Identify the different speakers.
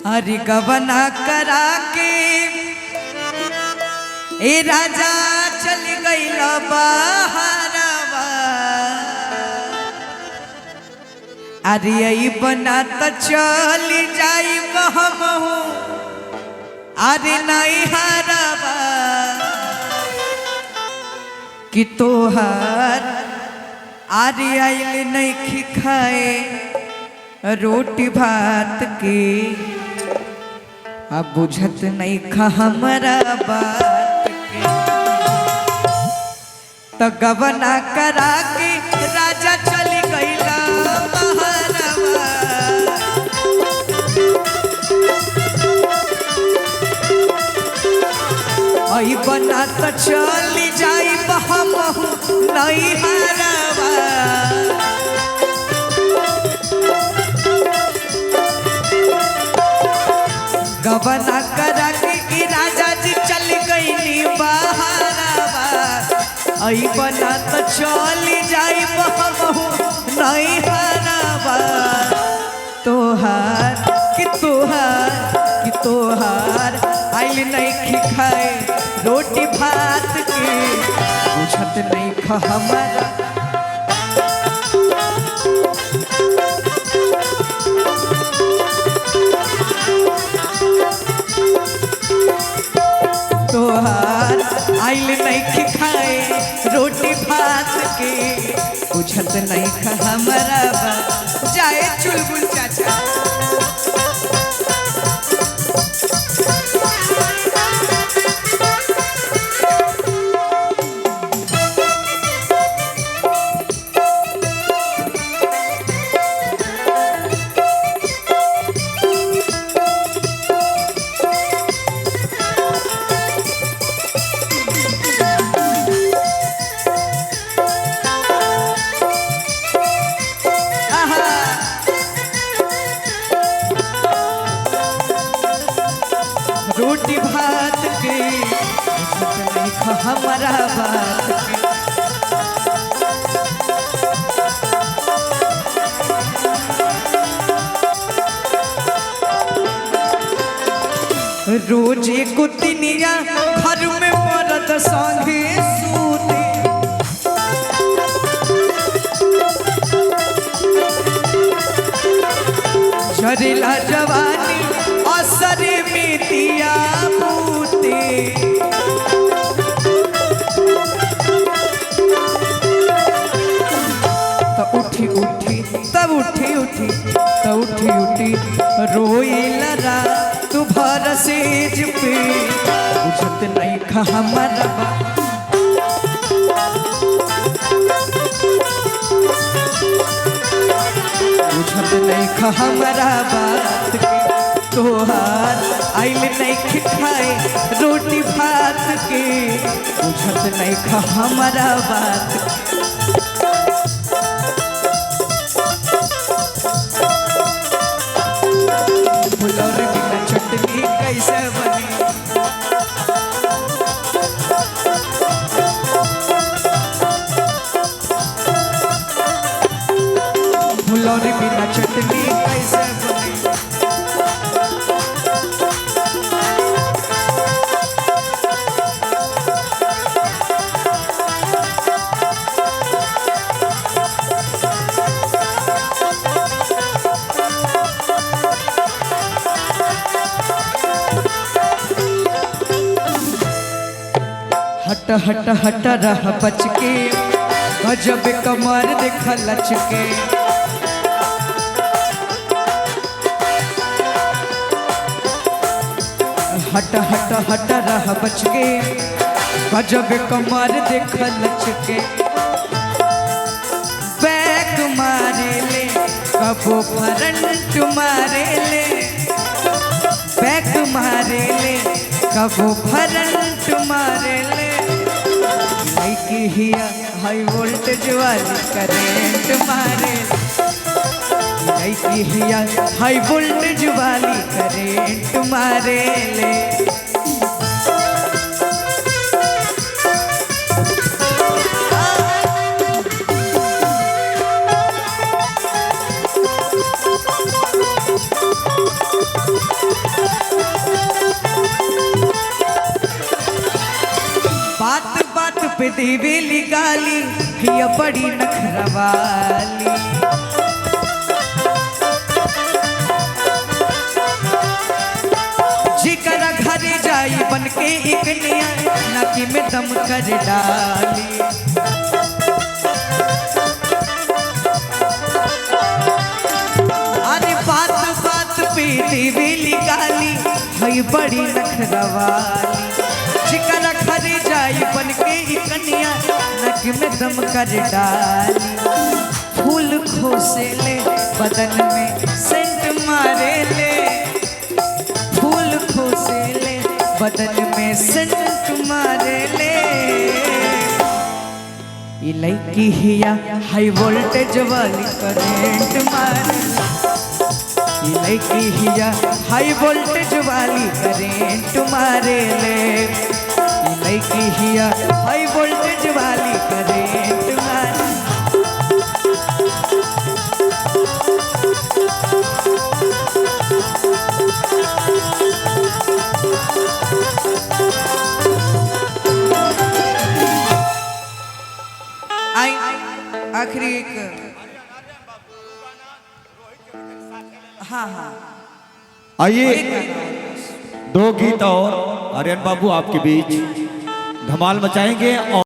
Speaker 1: हरि गवना करा के ए राजा चल गईल बाहरवा। अरे आई बना तो चल जाई हमहू अरे नहीं हरवा कि तोहार अरे आइल नहीं खाए रोटी भात के अब बुझत नहीं खा हमारा बात के। तो गवना करा के राजा चली गईला बहरवा। आई बना तो चली जाई हमहू नहीं हरवा। गवना करा के राजा जी चल गईली बहरवा। आई बना तो चली जाई हमहू नहीं हरवा। तोहार कि तोहार आइल नहीं खाए रोटी भात के बुझत नहीं खा हमारा। तोहार आइल नहीं खाए रोटी भात के बुझत नहीं खा हमारा बा। जाए चुलबुल चाचा रोटी भात के नहीं खा हमारा बात के। रोज को तिनिया घर में मरद संगे सूते। झरेला जवानी असर में दिया बूते। तब उठी रोइला तू भर सेज पे बुझत नहीं खा हमारा बा। बुझत नहीं खा हमारा बात के। तोहार आइल नहीं खाए रोटी भात के बुझत नहीं खा हमारा बात के। फुलौर बिना चटनी कैसे बनी। फुलौर बिना चटनी कैसे बनी। हट हट हट रह बच के गजब कमर देख लच के। हट हट हट रह बच के गजब कमर देख लच के। बैक मारे ले कबो फ्रंट मारे ले। बैक मारे ले कबो फ्रंट मारे ले। लड़की हिया हाई वोल्टेज वाली करेंट मारे। लड़की हिया हाई वोल्टेज वाली करेंट मारे ले। पे देवेली गाली, हिया बड़ी नखरवाली। जिकरा घरे जाई बन के एक निया, नाकी में दम कर डाली। अरे बात बात पे देवेली गाली, हई बड़ी नखरवाली। जिकरा घरे जाई बन के एक निया, नाकी में दम कर डाली। फूल खोसे ले बदन में सेंट मारे ले, फूल खोसे ले बदन में सेंट मारे ले। ये लड़की हिया हाई वोल्टेज वाली करंट मारे, ये लड़की हिया हाई वोल्टेज वाली करंट मारे ले। ये लड़की हिया हाई वोल्टेज वाली करंट मारे। आखिरी एक, हाँ हाँ
Speaker 2: आइए 2 गीत और आर्यन बाबू आपके बीच धमाल मचाएंगे। और